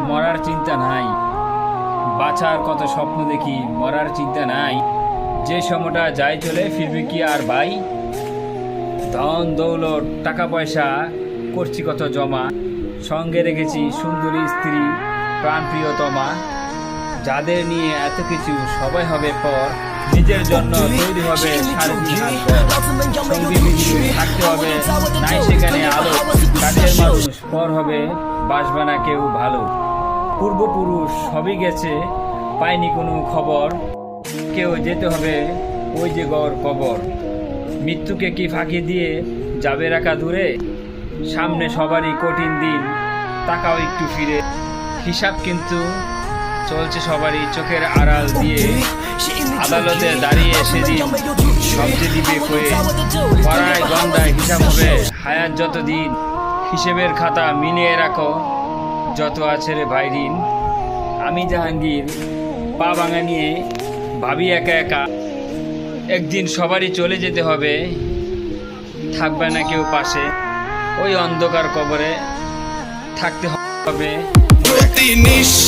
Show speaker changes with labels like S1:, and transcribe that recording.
S1: মরার চিন্তা নাই, বাঁচার কত স্বপ্ন দেখি, মরার চিন্তা নাই। যে সময়টা যাই চলে ফিরবে কি আর ভাই? ধন দৌলত টাকা পয়সা করছি কত জমা, সঙ্গে রেখেছি সুন্দরী স্ত্রী প্রাণপ্রিয়তমা। যাদের নিয়ে এত কিছু সবাই হবে পর, নিজের জন্য তৈরি হবে সারথি হাতঘর। সঙ্গী বিন্দু থাকতে হবে নাই সেখানে আলো, কাছের মানুষ পর হবে বাসবে না কেউ ভালো। পূর্বপুরুষ সবই গেছে পায়নি কোনো খবর, কেউ যেতে হবে ওই যে গড় কবর। মৃত্যুকে কি ফাঁকি দিয়ে যাবে রাখা দূরে, সামনে সবারই কঠিন দিন, তাকাও একটু ফিরে। হিসাব কিন্তু চলছে সবারই চোখের আড়াল দিয়ে, আদালতে দাঁড়িয়ে সেদিন সবচেয়ে দিবে কয়ে। পড়ায় গন্ডায় হিসাব হবে হায়াত যতদিন, হিসেবের খাতা মিলিয়ে রাখো যত আছে রে ভাই ঋণ। আমি জাহাঙ্গীর পা ভাঙা নিয়ে ভাবি একা একা, একদিন সবারই চলে যেতে হবে, থাকবে না কেউ পাশে, ওই অন্ধকার কবরে থাকতে হবে।